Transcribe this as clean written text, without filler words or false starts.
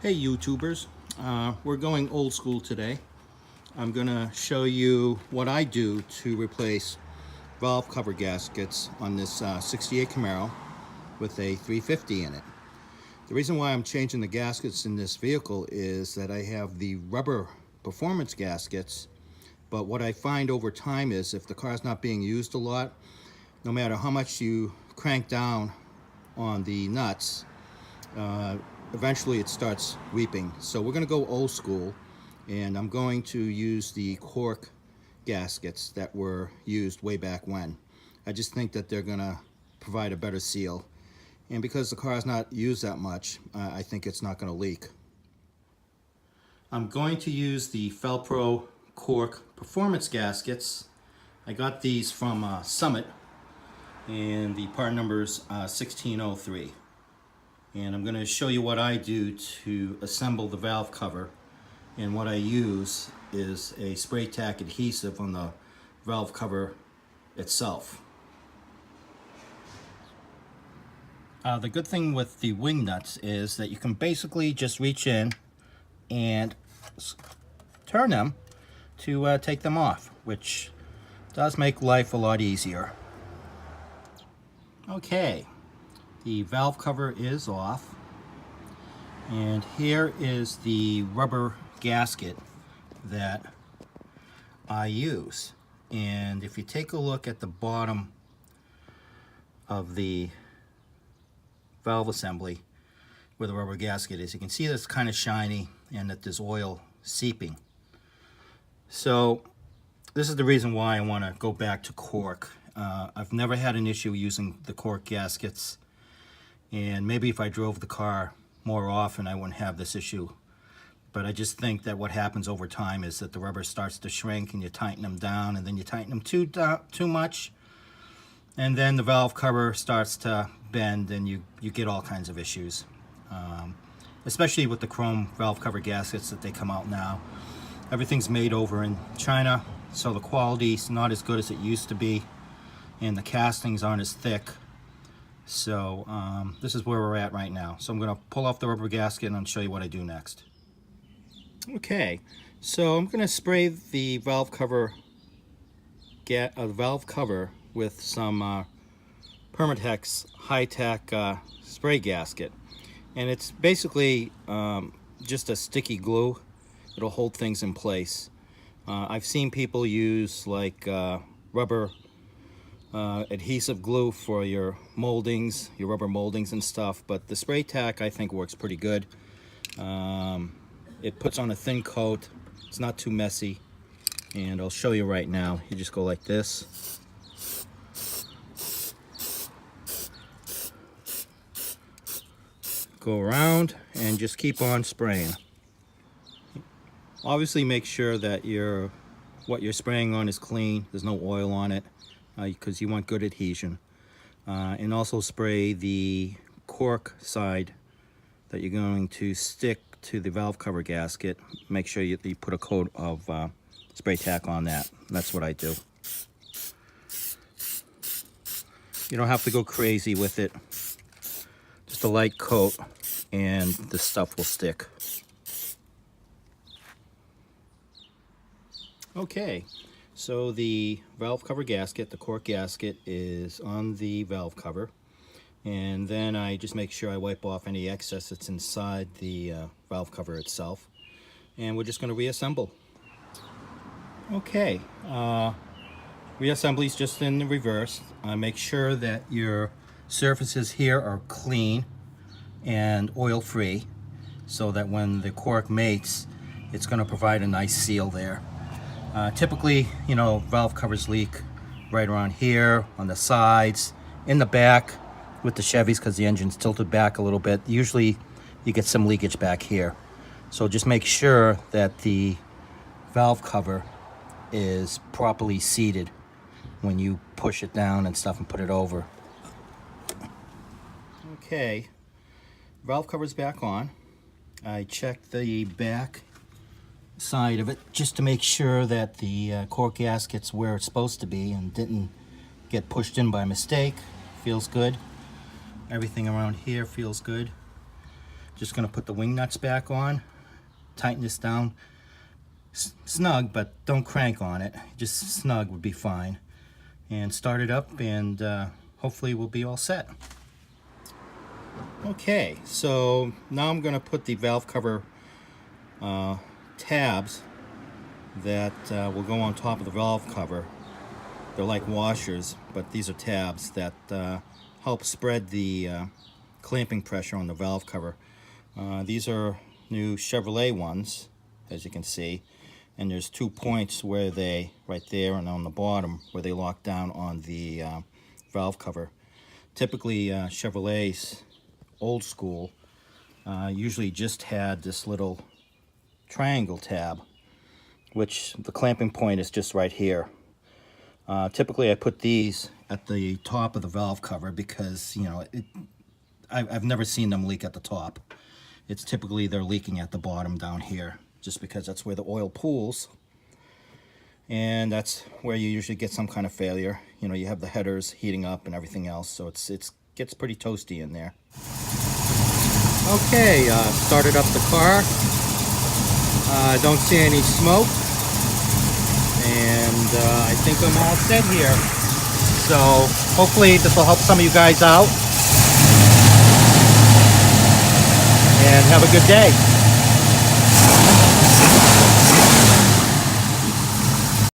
Hey YouTubers, we're going old school today. I'm gonna show you what I do to replace valve cover gaskets on this 68 Camaro with a 350 in it. The reason why I'm changing the gaskets in this vehicle is that I have the rubber performance gaskets, but what I find over time is if the car's not being used a lot, no matter how much you crank down on the nuts, eventually it starts weeping. So we're going to go old school, and I'm going to use the cork gaskets that were used way back when. I just think that they're going to provide a better seal, and because the car is not used that much, I think it's not going to leak. I'm going to use the Felpro cork performance gaskets. I got these from Summit, and the part number is 1603. And I'm going to show you what I do to assemble the valve cover, and what I use is a spray tack adhesive on the valve cover itself. The good thing with the wing nuts is that you can basically just reach in and turn them to take them off, which does make life a lot easier. Okay. The valve cover is off, and here is the rubber gasket that I use. And if you take a look at the bottom of the valve assembly where the rubber gasket is, you can see that it's kind of shiny and that there's oil seeping. So this is the reason why I want to go back to cork. I've never had an issue using the cork gaskets, and maybe if I drove the car more often I wouldn't have this issue. But I just think that what happens over time is that the rubber starts to shrink and you tighten them down, and then you tighten them too much, and then the valve cover starts to bend and you get all kinds of issues. Especially with the chrome valve cover gaskets that they come out now. Everything's made over in China, so the quality's not as good as it used to be, and the castings aren't as thick. So this is where we're at right now. So I'm going to pull off the rubber gasket and I'll show you what I do next. Okay, so I'm going to spray the valve cover with some Permatex high-tech spray gasket, and it's basically just a sticky glue. It'll hold things in place. I've seen people use like rubber adhesive glue for your moldings, your rubber moldings and stuff, but the spray tack I think works pretty good. It puts on a thin coat, it's not too messy, and I'll show you right now. You just go like this. Go around and just keep on spraying. Obviously make sure that what you're spraying on is clean, there's no oil on it, because you want good adhesion. And also spray the cork side that you're going to stick to the valve cover gasket. Make sure you put a coat of spray tack on that. That's what I do. You don't have to go crazy with it. Just a light coat and the stuff will stick. Okay, so the valve cover gasket, the cork gasket, is on the valve cover, and then I just make sure I wipe off any excess that's inside the valve cover itself, and we're just going to reassemble. Okay, reassembly is just in the reverse. Make sure that your surfaces here are clean and oil free, so that when the cork mates, it's going to provide a nice seal there. Typically, you know, valve covers leak right around here, on the sides, in the back with the Chevys because the engine's tilted back a little bit. Usually you get some leakage back here. So just make sure that the valve cover is properly seated when you push it down and stuff and put it over. Okay, valve cover's back on. I checked the back side of it just to make sure that the cork gasket's where it's supposed to be and didn't get pushed in by mistake. Feels good. Everything around here feels good. Just going to put the wing nuts back on, tighten this down snug, but don't crank on it. Just snug would be fine. And start it up, and hopefully we'll be all set. Okay, so now I'm going to put the valve cover tabs that will go on top of the valve cover. They're like washers, but these are tabs that help spread the clamping pressure on the valve cover. These are new Chevrolet ones, as you can see, and there's 2 points where they, right there and on the bottom, where they lock down on the valve cover. Typically Chevrolets, old school, usually just had this little triangle tab, which the clamping point is just right here. Typically I put these at the top of the valve cover because, you know, I've never seen them leak at the top. It's typically they're leaking at the bottom down here, just because that's where the oil pools, and that's where you usually get some kind of failure. You know, you have the headers heating up and everything else, so it gets pretty toasty in there. Okay, started up the car. Don't see any smoke, and I think I'm all set here. So hopefully this will help some of you guys out, and have a good day.